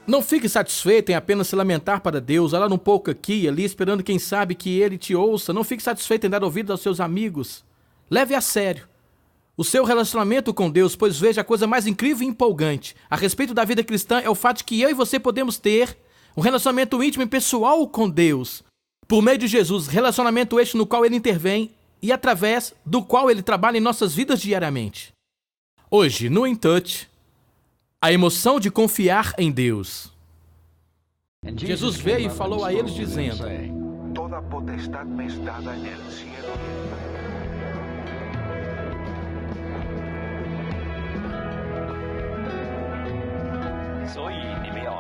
Não fique satisfeito em apenas se lamentar para Deus, orar um pouco aqui e ali, esperando quem sabe que Ele te ouça. Não fique satisfeito em dar ouvidos aos seus amigos. Leve a sério o seu relacionamento com Deus, pois veja, a coisa mais incrível e empolgante a respeito da vida cristã é o fato de que eu e você podemos ter um relacionamento íntimo e pessoal com Deus, por meio de Jesus, relacionamento este no qual Ele intervém e através do qual Ele trabalha em nossas vidas diariamente. Hoje, no InTouch, a emoção de confiar em Deus. Jesus veio e falou a eles dizendo: Toda potestad me es dada en el cielo y en la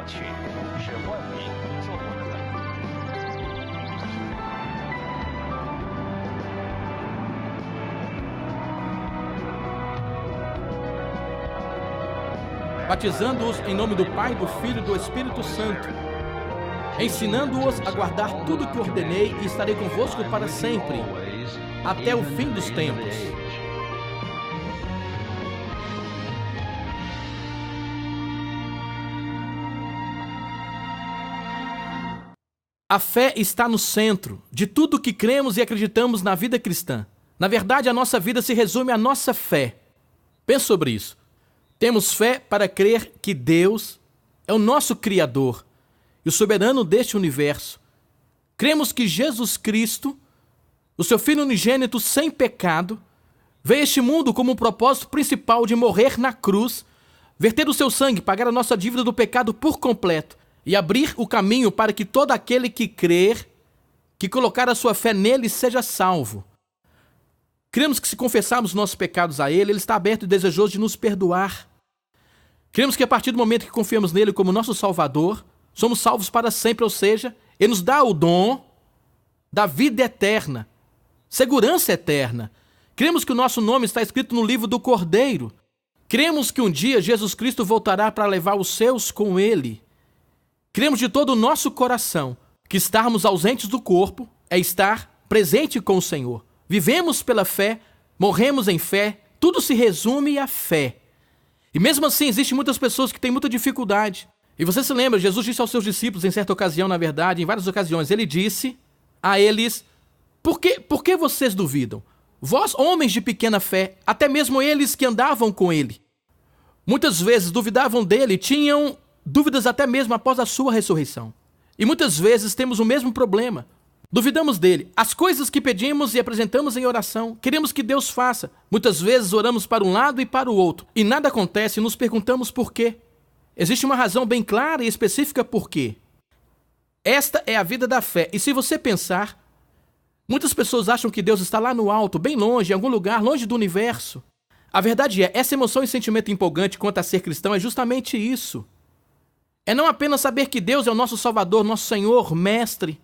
tierra. Batizando-os em nome do Pai, do Filho e do Espírito Santo, ensinando-os a guardar tudo o que ordenei, e estarei convosco para sempre, até o fim dos tempos. A fé está no centro de tudo o que cremos e acreditamos na vida cristã. Na verdade, a nossa vida se resume à nossa fé. Pense sobre isso. Temos fé para crer que Deus é o nosso Criador e o soberano deste universo. Cremos que Jesus Cristo, o seu Filho unigênito sem pecado, veio a este mundo como um propósito principal de morrer na cruz, verter o seu sangue, pagar a nossa dívida do pecado por completo e abrir o caminho para que todo aquele que crer, que colocar a sua fé nele, seja salvo. Cremos que se confessarmos nossos pecados a Ele, Ele está aberto e desejoso de nos perdoar. Cremos que a partir do momento que confiamos nele como nosso Salvador, somos salvos para sempre, ou seja, Ele nos dá o dom da vida eterna, segurança eterna. Cremos que o nosso nome está escrito no livro do Cordeiro. Cremos que um dia Jesus Cristo voltará para levar os seus com Ele. Cremos de todo o nosso coração que estarmos ausentes do corpo é estar presente com o Senhor. Vivemos pela fé, morremos em fé, tudo se resume à fé. E mesmo assim, existem muitas pessoas que têm muita dificuldade. E você se lembra, Jesus disse aos seus discípulos em certa ocasião, na verdade, em várias ocasiões, Ele disse a eles: Por que vocês duvidam? Vós, homens de pequena fé, até mesmo eles que andavam com Ele. Muitas vezes duvidavam dele, tinham dúvidas até mesmo após a sua ressurreição. E muitas vezes temos o mesmo problema. Duvidamos dele. As coisas que pedimos e apresentamos em oração, queremos que Deus faça. Muitas vezes oramos para um lado e para o outro, e nada acontece e nos perguntamos por quê. Existe uma razão bem clara e específica por quê. Esta é a vida da fé. E se você pensar, muitas pessoas acham que Deus está lá no alto, bem longe, em algum lugar, longe do universo. A verdade é, essa emoção e sentimento empolgante quanto a ser cristão é justamente isso. É não apenas saber que Deus é o nosso Salvador, nosso Senhor, Mestre,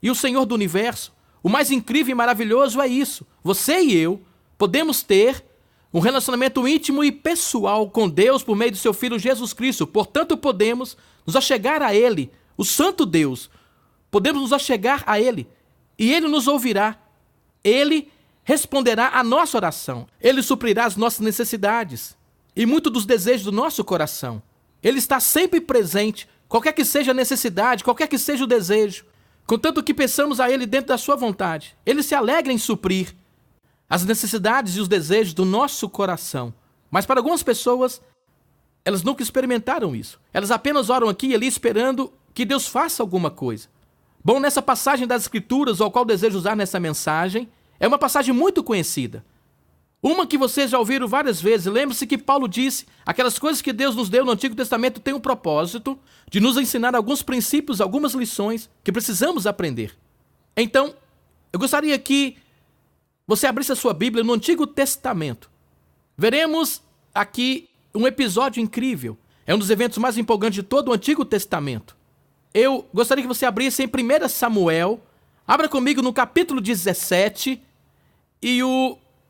e o Senhor do universo. O mais incrível e maravilhoso é isso. Você e eu podemos ter um relacionamento íntimo e pessoal com Deus por meio do seu Filho Jesus Cristo. Portanto, podemos nos achegar a Ele, o Santo Deus. Podemos nos achegar a Ele e Ele nos ouvirá. Ele responderá à nossa oração. Ele suprirá as nossas necessidades e muito dos desejos do nosso coração. Ele está sempre presente, qualquer que seja a necessidade, qualquer que seja o desejo. Contanto que pensamos a Ele dentro da sua vontade. Ele se alegra em suprir as necessidades e os desejos do nosso coração. Mas para algumas pessoas, elas nunca experimentaram isso. Elas apenas oram aqui e ali esperando que Deus faça alguma coisa. Bom, nessa passagem das Escrituras, ao qual desejo usar nessa mensagem, é uma passagem muito conhecida. Uma que vocês já ouviram várias vezes. Lembre-se que Paulo disse, aquelas coisas que Deus nos deu no Antigo Testamento têm o propósito de nos ensinar alguns princípios, algumas lições que precisamos aprender. Então, eu gostaria que você abrisse a sua Bíblia no Antigo Testamento. Veremos aqui um episódio incrível. É um dos eventos mais empolgantes de todo o Antigo Testamento. Eu gostaria que você abrisse em 1 Samuel. Abra comigo no capítulo 17. E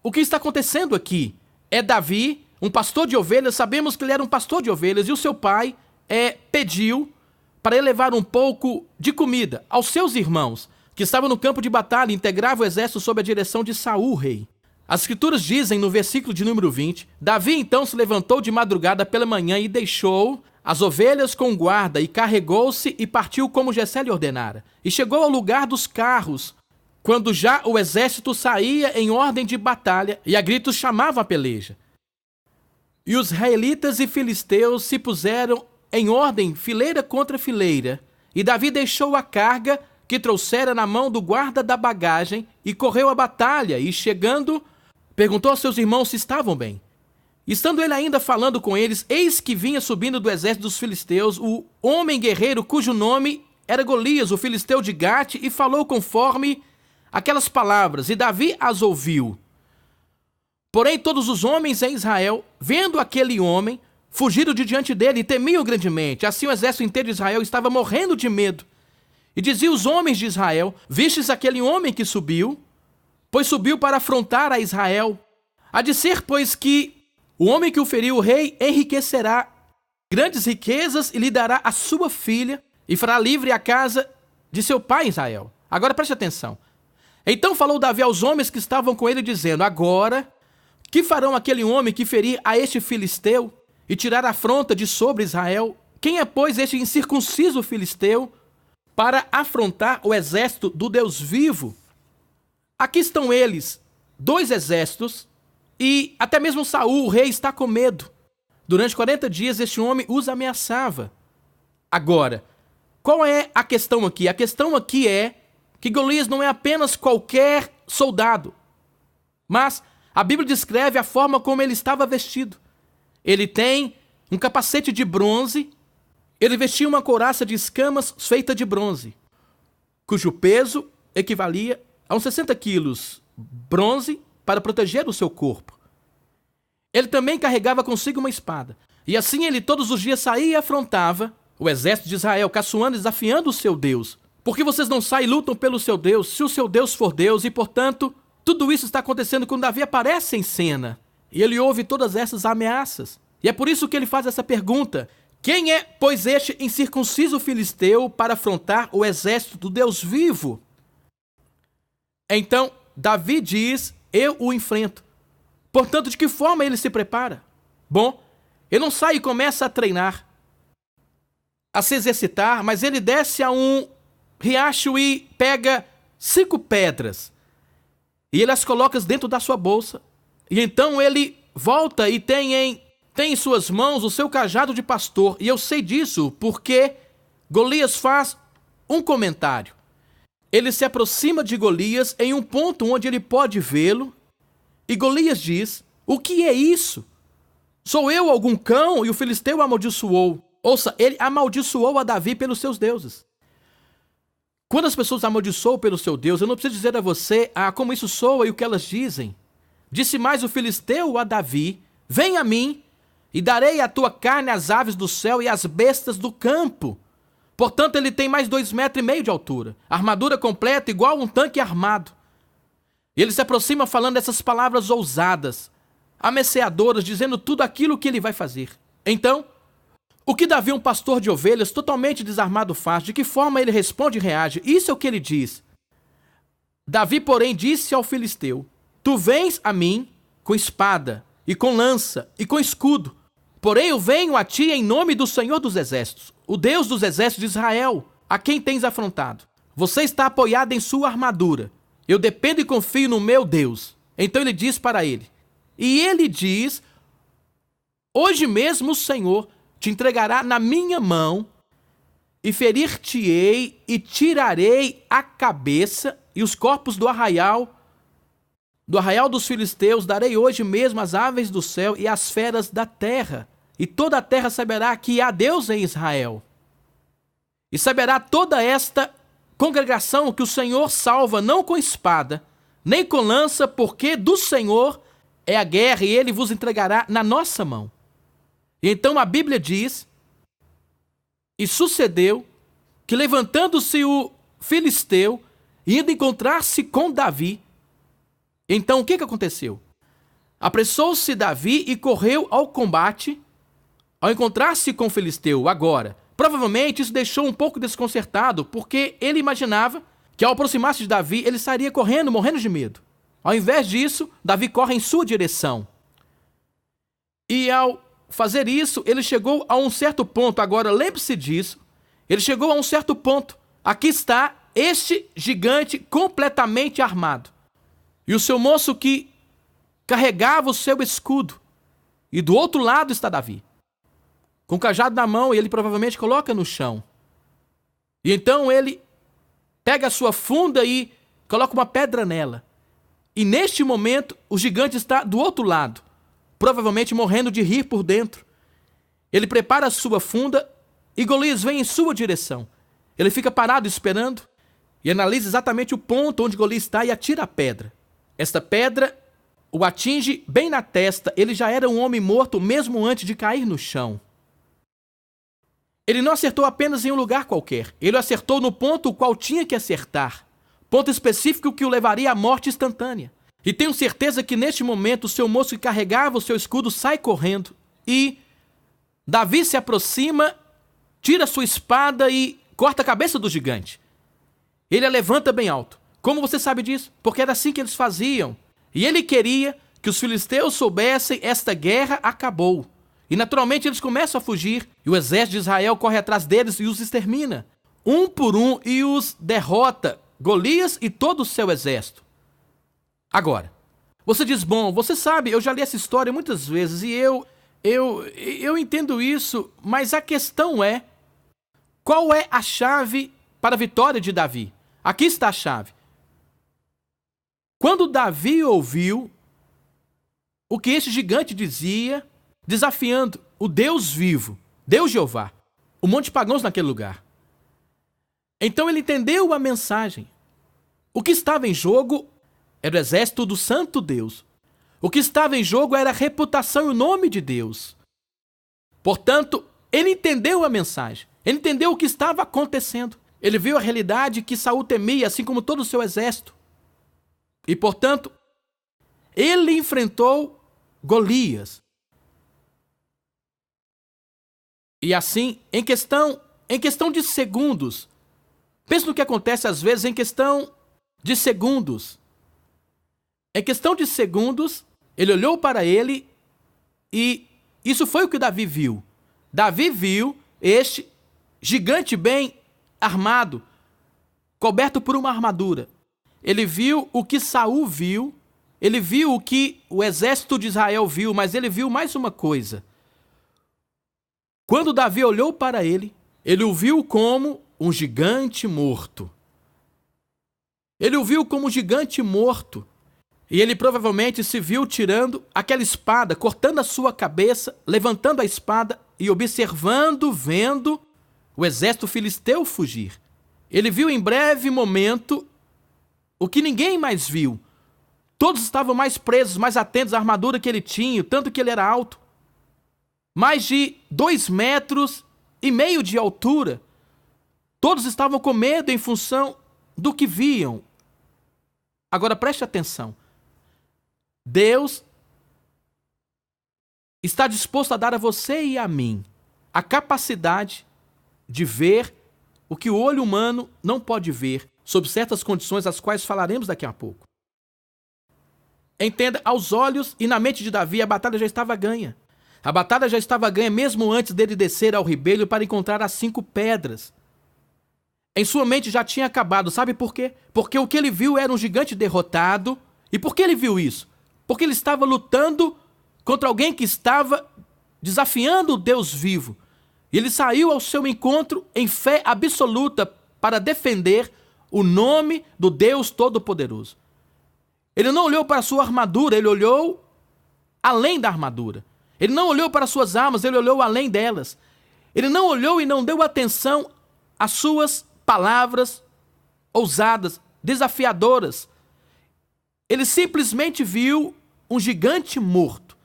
o que está acontecendo aqui é Davi, um pastor de ovelhas. Sabemos que ele era um pastor de ovelhas e o seu pai pediu para ele levar um pouco de comida aos seus irmãos que estavam no campo de batalha e integravam o exército sob a direção de Saul, rei. As Escrituras dizem no versículo de número 20, Davi então se levantou de madrugada pela manhã e deixou as ovelhas com guarda, e carregou-se e partiu como Jessé lhe ordenara. E chegou ao lugar dos carros, quando já o exército saía em ordem de batalha, e a gritos chamavam a peleja. E os israelitas e filisteus se puseram em ordem, fileira contra fileira, e Davi deixou a carga que trouxera na mão do guarda da bagagem, e correu à batalha, e chegando, perguntou aos seus irmãos se estavam bem. Estando ele ainda falando com eles, eis que vinha subindo do exército dos filisteus o homem guerreiro cujo nome era Golias, o filisteu de Gate, e falou conforme aquelas palavras, e Davi as ouviu. Porém todos os homens em Israel, vendo aquele homem, fugiram de diante dele e temiam grandemente. Assim o exército inteiro de Israel estava morrendo de medo. E diziam os homens de Israel: vistes aquele homem que subiu? Pois subiu para afrontar a Israel. Há de ser, pois, que o homem que o feriu, o rei, enriquecerá grandes riquezas e lhe dará a sua filha, e fará livre a casa de seu pai Israel. Agora preste atenção. Então falou Davi aos homens que estavam com ele, dizendo: agora, que farão aquele homem que ferir a este filisteu e tirar a afronta de sobre Israel? Quem é, pois, este incircunciso filisteu para afrontar o exército do Deus vivo? Aqui estão eles, 2 exércitos, e até mesmo Saul, o rei, está com medo. Durante 40 dias este homem os ameaçava. Agora, qual é a questão aqui? A questão aqui é que Golias não é apenas qualquer soldado, mas a Bíblia descreve a forma como ele estava vestido. Ele tem um capacete de bronze, ele vestia uma couraça de escamas feita de bronze, cujo peso equivalia a uns 60 quilos, bronze, para proteger o seu corpo. Ele também carregava consigo uma espada. E assim ele todos os dias saía e afrontava o exército de Israel, caçoando e desafiando o seu Deus. Porque vocês não saem e lutam pelo seu Deus, se o seu Deus for Deus, e portanto, tudo isso está acontecendo quando Davi aparece em cena. E ele ouve todas essas ameaças. E é por isso que ele faz essa pergunta: quem é, pois, este incircunciso filisteu para afrontar o exército do Deus vivo? Então, Davi diz: eu o enfrento. Portanto, de que forma ele se prepara? Bom, ele não sai e começa a treinar, a se exercitar, mas ele desce a um riacho e pega 5 pedras. E ele as coloca dentro da sua bolsa. E então ele volta e tem em suas mãos o seu cajado de pastor. E eu sei disso porque Golias faz um comentário. Ele se aproxima de Golias em um ponto onde ele pode vê-lo. E Golias diz: o que é isso? Sou eu algum cão? E o filisteu amaldiçoou. Ouça, ele amaldiçoou a Davi pelos seus deuses. Quando as pessoas amaldiçoam pelo seu Deus, eu não preciso dizer a você como isso soa e o que elas dizem. Disse mais o filisteu a Davi: vem a mim, e darei a tua carne às aves do céu e às bestas do campo. Portanto, ele tem mais 2,5 metros de altura, armadura completa, igual a um tanque armado. Ele se aproxima falando essas palavras ousadas, ameceadoras, dizendo tudo aquilo que ele vai fazer. Então, o que Davi, um pastor de ovelhas, totalmente desarmado, faz? De que forma ele responde e reage? Isso é o que ele diz. Davi, porém, disse ao filisteu: tu vens a mim com espada, e com lança, e com escudo. Porém, eu venho a ti em nome do Senhor dos Exércitos, o Deus dos Exércitos de Israel, a quem tens afrontado. Você está apoiado em sua armadura. Eu dependo e confio no meu Deus. Então ele diz para ele. E ele diz: hoje mesmo o Senhor te entregará na minha mão, e ferir-te-ei, e tirarei a cabeça e os corpos do arraial dos filisteus, darei hoje mesmo às aves do céu e às feras da terra. E toda a terra saberá que há Deus em Israel. E saberá toda esta congregação que o Senhor salva não com espada, nem com lança, porque do Senhor é a guerra, e ele vos entregará na nossa mão. E então a Bíblia diz: e sucedeu que, levantando-se o filisteu, indo encontrar-se com Davi, então o que aconteceu? Apressou-se Davi e correu ao combate, ao encontrar-se com o filisteu. Agora, provavelmente isso deixou um pouco desconcertado, porque ele imaginava que ao aproximar-se de Davi, ele estaria correndo, morrendo de medo. Ao invés disso, Davi corre em sua direção. E ao fazer isso, ele chegou a um certo ponto. Agora, lembre-se disso. Ele chegou a um certo ponto. Aqui está este gigante completamente armado. E o seu moço que carregava o seu escudo. E do outro lado está Davi, com o cajado na mão, e ele provavelmente coloca no chão. E então ele pega a sua funda e coloca uma pedra nela. E neste momento, o gigante está do outro lado, provavelmente morrendo de rir por dentro. Ele prepara a sua funda e Golias vem em sua direção. Ele fica parado esperando e analisa exatamente o ponto onde Golias está e atira a pedra. Esta pedra o atinge bem na testa. Ele já era um homem morto mesmo antes de cair no chão. Ele não acertou apenas em um lugar qualquer. Ele acertou no ponto o qual tinha que acertar. Ponto específico que o levaria à morte instantânea. E tenho certeza que neste momento o seu moço que carregava o seu escudo sai correndo. E Davi se aproxima, tira sua espada e corta a cabeça do gigante. Ele a levanta bem alto. Como você sabe disso? Porque era assim que eles faziam. E ele queria que os filisteus soubessem: esta guerra acabou. E naturalmente eles começam a fugir, e o exército de Israel corre atrás deles e os extermina, um por um, e os derrota, Golias e todo o seu exército. Agora, você diz: bom, você sabe, eu já li essa história muitas vezes, e eu entendo isso, mas a questão é: qual é a chave para a vitória de Davi? Aqui está a chave. Quando Davi ouviu o que este gigante dizia, desafiando o Deus vivo, Deus Jeová, o Monte Pagãos naquele lugar, então ele entendeu a mensagem. O que estava em jogo era o exército do Santo Deus. O que estava em jogo era a reputação e o nome de Deus. Portanto, ele entendeu a mensagem. Ele entendeu o que estava acontecendo. Ele viu a realidade que Saul temia, assim como todo o seu exército. E, portanto, ele enfrentou Golias. E assim, em questão de segundos, pense no que acontece às vezes em questão de segundos. Em questão de segundos, ele olhou para ele e isso foi o que Davi viu. Davi viu este gigante bem armado, coberto por uma armadura. Ele viu o que Saul viu, ele viu o que o exército de Israel viu, mas ele viu mais uma coisa. Quando Davi olhou para ele, ele o viu como um gigante morto. Ele o viu como um gigante morto. E ele provavelmente se viu tirando aquela espada, cortando a sua cabeça, levantando a espada e observando, vendo o exército filisteu fugir. Ele viu em breve momento o que ninguém mais viu. Todos estavam mais presos, mais atentos à armadura que ele tinha, tanto que ele era alto. Mais de 2,5 metros de altura. Todos estavam com medo em função do que viam. Agora preste atenção. Deus está disposto a dar a você e a mim a capacidade de ver o que o olho humano não pode ver, sob certas condições as quais falaremos daqui a pouco. Entenda, aos olhos e na mente de Davi, a batalha já estava ganha. A batalha já estava ganha mesmo antes dele descer ao ribeiro para encontrar as 5 pedras. Em sua mente já tinha acabado. Sabe por quê? Porque o que ele viu era um gigante derrotado. E por que ele viu isso? Porque ele estava lutando contra alguém que estava desafiando o Deus vivo. E ele saiu ao seu encontro em fé absoluta para defender o nome do Deus Todo-Poderoso. Ele não olhou para a sua armadura, ele olhou além da armadura. Ele não olhou para as suas armas, ele olhou além delas. Ele não olhou e não deu atenção às suas palavras ousadas, desafiadoras. Ele simplesmente viu um gigante morto.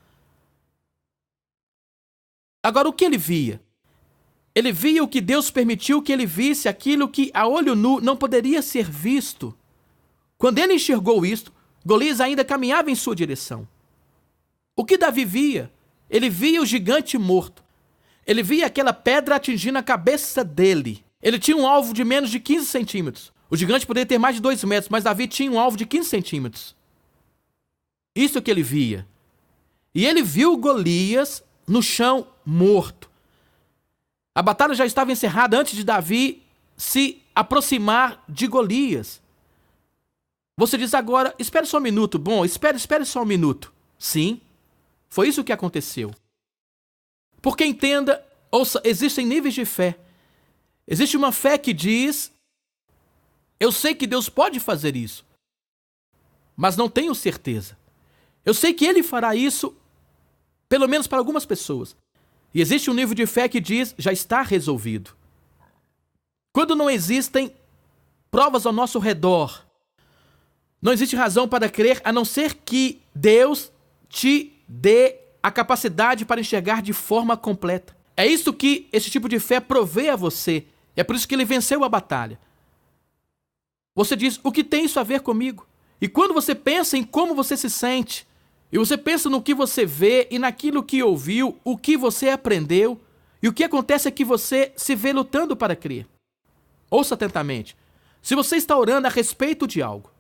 Agora, o que ele via? Ele via o que Deus permitiu que ele visse, aquilo que a olho nu não poderia ser visto. Quando ele enxergou isto, Golias ainda caminhava em sua direção. O que Davi via? Ele via o gigante morto. Ele via aquela pedra atingindo a cabeça dele. Ele tinha um alvo de menos de 15 centímetros. O gigante poderia ter mais de 2 metros, mas Davi tinha um alvo de 15 centímetros. Isso que ele via. E ele viu Golias no chão, morto. A batalha já estava encerrada antes de Davi se aproximar de Golias. Você diz agora, espere só um minuto. Bom, espere só um minuto. Sim, foi isso que aconteceu. Porque entenda, ouça, existem níveis de fé. Existe uma fé que diz, eu sei que Deus pode fazer isso, mas não tenho certeza. Eu sei que Ele fará isso, pelo menos para algumas pessoas. E existe um nível de fé que diz, já está resolvido. Quando não existem provas ao nosso redor, não existe razão para crer, a não ser que Deus te dê a capacidade para enxergar de forma completa. É isso que esse tipo de fé provê a você. É por isso que ele venceu a batalha. Você diz, o que tem isso a ver comigo? E quando você pensa em como você se sente, e você pensa no que você vê e naquilo que ouviu, o que você aprendeu, e o que acontece é que você se vê lutando para crer. Ouça atentamente. Se você está orando a respeito de algo,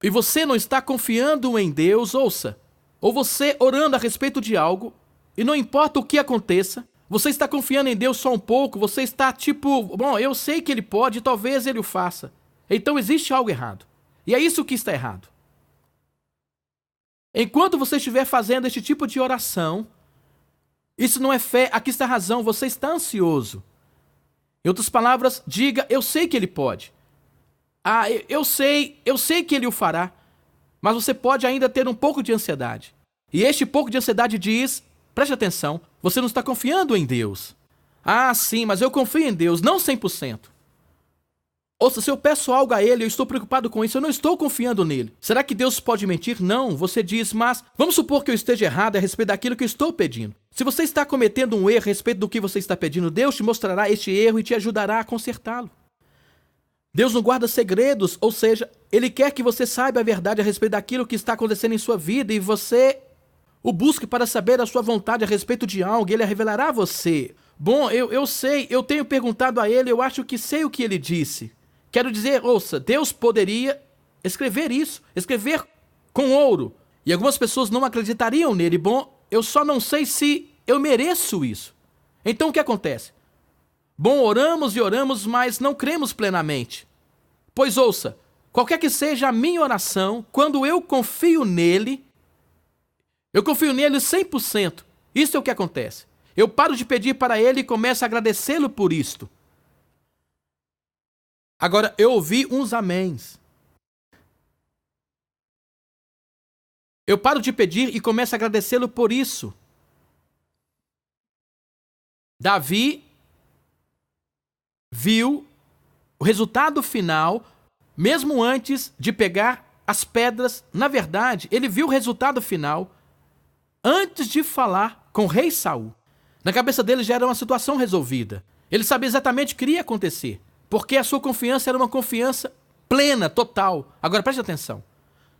e você não está confiando em Deus, ouça. Ou você orando a respeito de algo, e não importa o que aconteça, você está confiando em Deus só um pouco, você está tipo, bom, eu sei que Ele pode, talvez Ele o faça. Então existe algo errado. E é isso que está errado. Enquanto você estiver fazendo este tipo de oração, isso não é fé, aqui está a razão, você está ansioso. Em outras palavras, diga, eu sei que Ele pode. Ah, eu sei que Ele o fará. Mas você pode ainda ter um pouco de ansiedade. E este pouco de ansiedade diz, preste atenção, você não está confiando em Deus. Ah, sim, mas eu confio em Deus, não 100%. Ouça, se eu peço algo a Ele, eu estou preocupado com isso, eu não estou confiando nele. Será que Deus pode mentir? Não, você diz, mas vamos supor que eu esteja errado a respeito daquilo que eu estou pedindo. Se você está cometendo um erro a respeito do que você está pedindo, Deus te mostrará este erro e te ajudará a consertá-lo. Deus não guarda segredos, ou seja, Ele quer que você saiba a verdade a respeito daquilo que está acontecendo em sua vida e você o busque para saber a sua vontade a respeito de algo, Ele a revelará a você. Bom, eu sei, eu tenho perguntado a Ele, eu acho que sei o que Ele disse. Quero dizer, ouça, Deus poderia escrever isso, escrever com ouro. E algumas pessoas não acreditariam nele. Bom, eu só não sei se eu mereço isso. Então o que acontece? Bom, oramos e oramos, mas não cremos plenamente. Pois ouça, qualquer que seja a minha oração, quando eu confio nele 100%. Isso é o que acontece. Eu paro de pedir para ele e começo a agradecê-lo por isto. Agora, eu ouvi uns améns. Eu paro de pedir e começo a agradecê-lo por isso. Davi viu o resultado final, mesmo antes de pegar as pedras. Na verdade, ele viu o resultado final antes de falar com o rei Saul. Na cabeça dele já era uma situação resolvida. Ele sabia exatamente o que iria acontecer, porque a sua confiança era uma confiança plena, total. Agora preste atenção.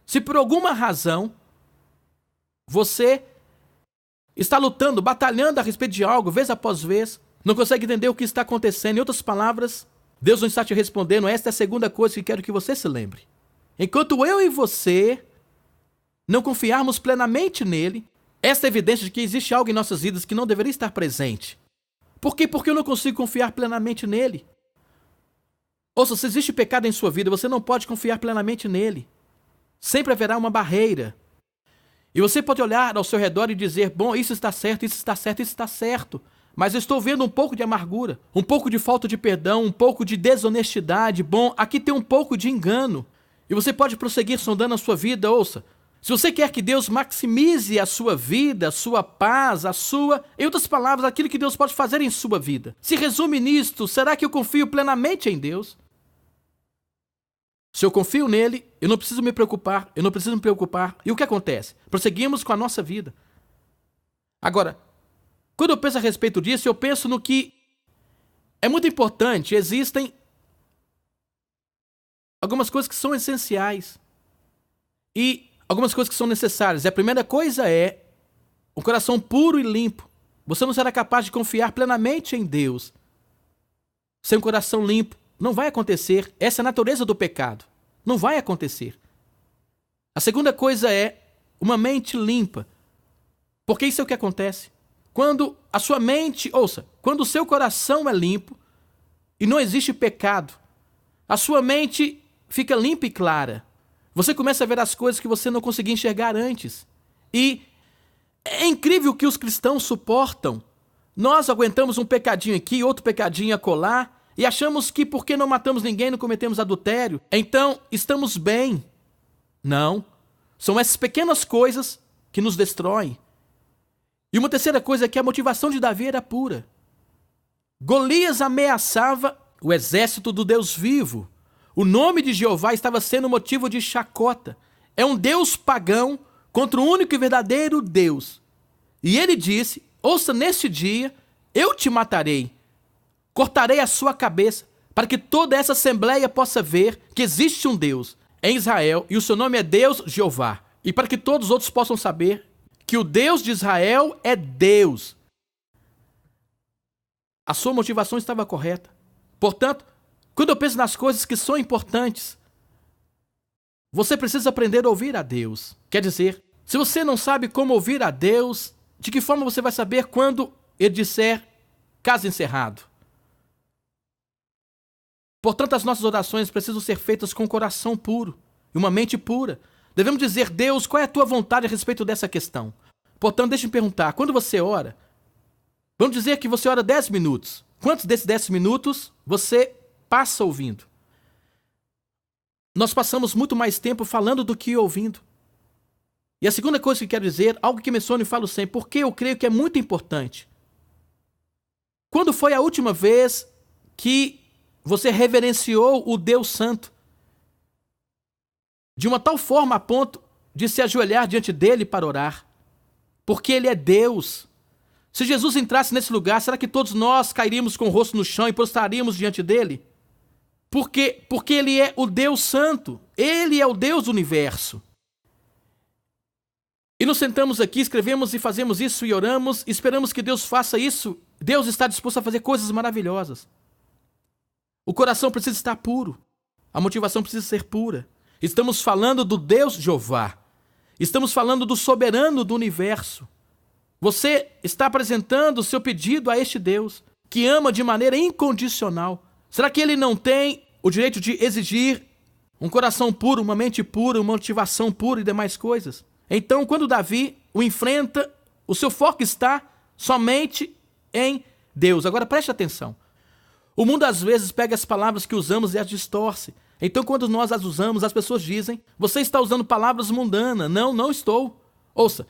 Se por alguma razão você está lutando, batalhando a respeito de algo, vez após vez, não consegue entender o que está acontecendo. Em outras palavras, Deus não está te respondendo. Esta é a segunda coisa que quero que você se lembre. Enquanto eu e você não confiarmos plenamente nele, esta é a evidência de que existe algo em nossas vidas que não deveria estar presente. Por quê? Porque eu não consigo confiar plenamente nele. Ouça, se existe pecado em sua vida, você não pode confiar plenamente nele. Sempre haverá uma barreira. E você pode olhar ao seu redor e dizer, bom, isso está certo, isso está certo, isso está certo. Mas eu estou vendo um pouco de amargura, um pouco de falta de perdão, um pouco de desonestidade. Bom, aqui tem um pouco de engano. E você pode prosseguir sondando a sua vida. Ouça, se você quer que Deus maximize a sua vida, a sua paz, em outras palavras, aquilo que Deus pode fazer em sua vida, se resume nisto: será que eu confio plenamente em Deus? Se eu confio nele, eu não preciso me preocupar. E o que acontece? Prosseguimos com a nossa vida. Agora, quando eu penso a respeito disso, eu penso no que é muito importante. Existem algumas coisas que são essenciais e algumas coisas que são necessárias. A primeira coisa é um coração puro e limpo. Você não será capaz de confiar plenamente em Deus sem um coração limpo. Não vai acontecer. Essa é a natureza do pecado. Não vai acontecer. A segunda coisa é uma mente limpa. Porque isso é o que acontece. Quando a sua mente, ouça, quando o seu coração é limpo e não existe pecado, a sua mente fica limpa e clara. Você começa a ver as coisas que você não conseguia enxergar antes. E é incrível que os cristãos suportam. Nós aguentamos um pecadinho aqui, outro pecadinho acolá, e achamos que porque não matamos ninguém, não cometemos adultério, então estamos bem. Não. São essas pequenas coisas que nos destroem. E uma terceira coisa é que a motivação de Davi era pura. Golias ameaçava o exército do Deus vivo. O nome de Jeová estava sendo motivo de chacota. É um Deus pagão contra o único e verdadeiro Deus. E ele disse, ouça, neste dia eu te matarei, cortarei a sua cabeça, para que toda essa assembleia possa ver que existe um Deus em Israel e o seu nome é Deus Jeová. E para que todos os outros possam saber que o Deus de Israel é Deus. A sua motivação estava correta. Portanto, quando eu penso nas coisas que são importantes, você precisa aprender a ouvir a Deus. Quer dizer, se você não sabe como ouvir a Deus, de que forma você vai saber quando ele disser caso encerrado? Portanto, as nossas orações precisam ser feitas com um coração puro e uma mente pura. Devemos dizer, Deus, qual é a tua vontade a respeito dessa questão? Portanto, deixe-me perguntar, quando você ora, vamos dizer que você ora 10 minutos. Quantos desses 10 minutos você passa ouvindo? Nós passamos muito mais tempo falando do que ouvindo. E a segunda coisa que quero dizer, algo que menciono e falo sempre, porque eu creio que é muito importante. Quando foi a última vez que você reverenciou o Deus Santo de uma tal forma a ponto de se ajoelhar diante dele para orar? Porque ele é Deus. Se Jesus entrasse nesse lugar, será que todos nós cairíamos com o rosto no chão e prostraríamos diante dele? Porque ele é o Deus Santo. Ele é o Deus do universo. E nos sentamos aqui, escrevemos e fazemos isso e oramos, esperamos que Deus faça isso. Deus está disposto a fazer coisas maravilhosas. O coração precisa estar puro. A motivação precisa ser pura. Estamos falando do Deus Jeová. Estamos falando do soberano do universo. Você está apresentando o seu pedido a este Deus, que ama de maneira incondicional. Será que ele não tem o direito de exigir um coração puro, uma mente pura, uma motivação pura e demais coisas? Então, quando Davi o enfrenta, o seu foco está somente em Deus. Agora, preste atenção. O mundo, às vezes, pega as palavras que usamos e as distorce. Então, quando nós as usamos, as pessoas dizem, você está usando palavras mundanas. Não, não estou. Ouça,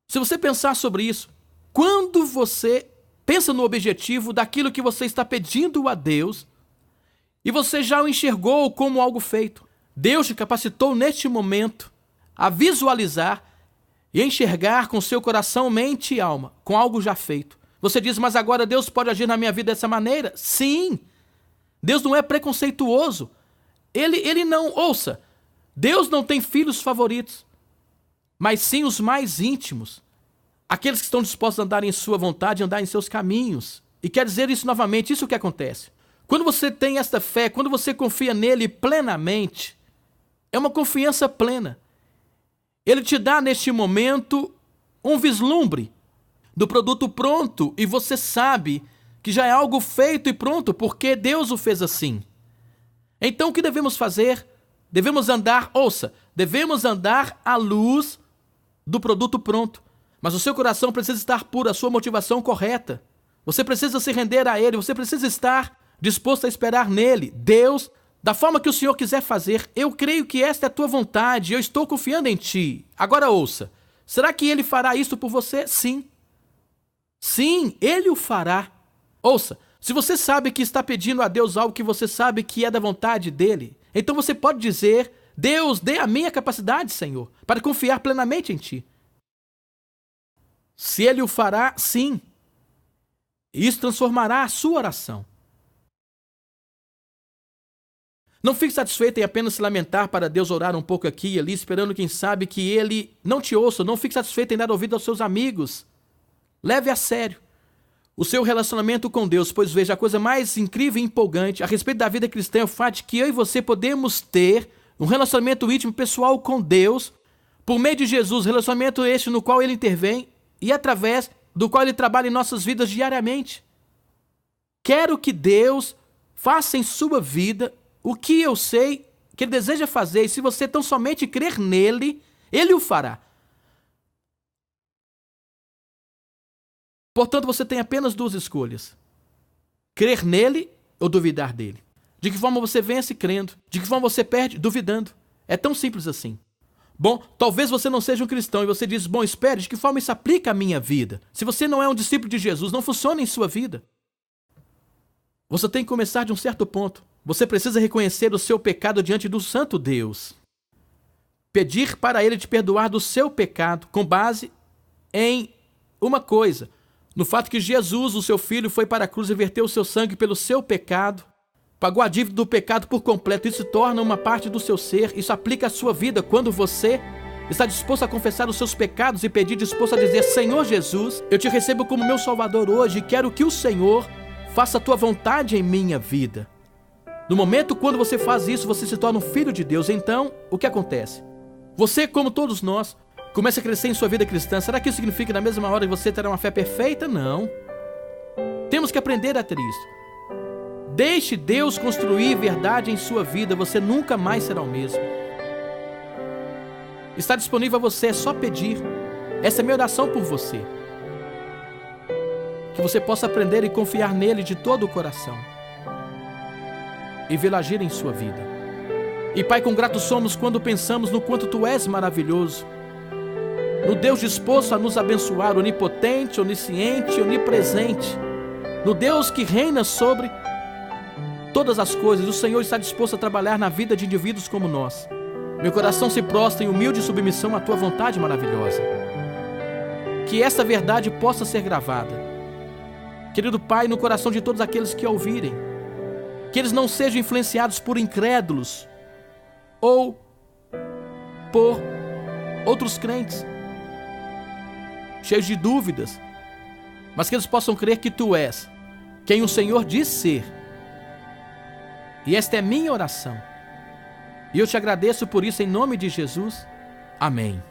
se você pensar sobre isso, quando você pensa no objetivo daquilo que você está pedindo a Deus, e você já o enxergou como algo feito, Deus te capacitou neste momento a visualizar e enxergar com seu coração, mente e alma, com algo já feito. Você diz, mas agora Deus pode agir na minha vida dessa maneira? Sim. Deus não é preconceituoso. Ele não, ouça, Deus não tem filhos favoritos, mas sim os mais íntimos. Aqueles que estão dispostos a andar em sua vontade, andar em seus caminhos. E quer dizer isso novamente, isso que acontece. Quando você tem esta fé, quando você confia nele plenamente, é uma confiança plena. Ele te dá neste momento um vislumbre do produto pronto e você sabe que já é algo feito e pronto porque Deus o fez assim. Então o que devemos fazer? Devemos andar, ouça, devemos andar à luz do produto pronto. Mas o seu coração precisa estar puro, a sua motivação correta. Você precisa se render a ele, você precisa estar disposto a esperar nele. Deus, da forma que o Senhor quiser fazer, eu creio que esta é a tua vontade, eu estou confiando em ti. Agora ouça, será que ele fará isso por você? Sim. Sim, ele o fará. Ouça, se você sabe que está pedindo a Deus algo que você sabe que é da vontade dele, então você pode dizer, Deus, dê a minha capacidade, Senhor, para confiar plenamente em ti. Se ele o fará, sim. Isso transformará a sua oração. Não fique satisfeito em apenas se lamentar para Deus, orar um pouco aqui e ali, esperando quem sabe que ele não te ouça. Não fique satisfeito em dar ouvido aos seus amigos. Leve a sério o seu relacionamento com Deus, pois veja, a coisa mais incrível e empolgante a respeito da vida cristã é o fato de que eu e você podemos ter um relacionamento íntimo pessoal com Deus Por meio de Jesus, relacionamento este no qual ele intervém e através do qual ele trabalha em nossas vidas diariamente. Quero que Deus faça em sua vida o que eu sei que ele deseja fazer, e se você tão somente crer nele, ele o fará. Portanto, você tem apenas duas escolhas: crer nele ou duvidar dele. De que forma você vence crendo? De que forma você perde duvidando? É tão simples assim. Bom, talvez você não seja um cristão e você diz, bom, espere, de que forma isso aplica à minha vida? Se você não é um discípulo de Jesus, não funciona em sua vida. Você tem que começar de um certo ponto. Você precisa reconhecer o seu pecado diante do santo Deus. Pedir para ele te perdoar do seu pecado com base em uma coisa: no fato que Jesus, o seu filho, foi para a cruz e verteu o seu sangue pelo seu pecado, pagou a dívida do pecado por completo. Isso se torna uma parte do seu ser. Isso aplica à sua vida quando você está disposto a confessar os seus pecados e pedir, disposto a dizer, Senhor Jesus, eu te recebo como meu Salvador hoje e quero que o Senhor faça a tua vontade em minha vida. No momento quando você faz isso, você se torna um filho de Deus. Então, o que acontece? Você, como todos nós, começa a crescer em sua vida cristã. Será que isso significa que na mesma hora você terá uma fé perfeita? Não. Temos que aprender a ter isso. Deixe Deus construir verdade em sua vida. Você nunca mais será o mesmo. Está disponível a você, é só pedir. Essa é a minha oração por você. Que você possa aprender e confiar nele de todo o coração. E vê-lo agir em sua vida. E Pai, quão gratos somos quando pensamos no quanto Tu és maravilhoso. No Deus disposto a nos abençoar, onipotente, onisciente, onipresente. No Deus que reina sobre todas as coisas. O Senhor está disposto a trabalhar na vida de indivíduos como nós. Meu coração se prostra em humilde submissão à Tua vontade maravilhosa. Que esta verdade possa ser gravada, querido Pai, no coração de todos aqueles que a ouvirem. Que eles não sejam influenciados por incrédulos ou por outros crentes cheios de dúvidas, mas que eles possam crer que Tu és quem o Senhor diz ser. E esta é minha oração. E eu te agradeço por isso em nome de Jesus. Amém.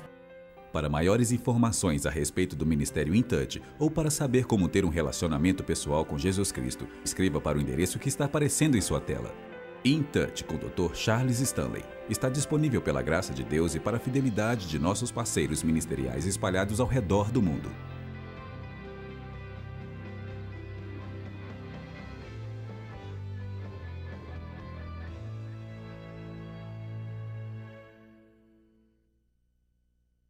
Para maiores informações a respeito do Ministério InTouch ou para saber como ter um relacionamento pessoal com Jesus Cristo, escreva para o endereço que está aparecendo em sua tela. InTouch com o Dr. Charles Stanley está disponível pela graça de Deus e para a fidelidade de nossos parceiros ministeriais espalhados ao redor do mundo.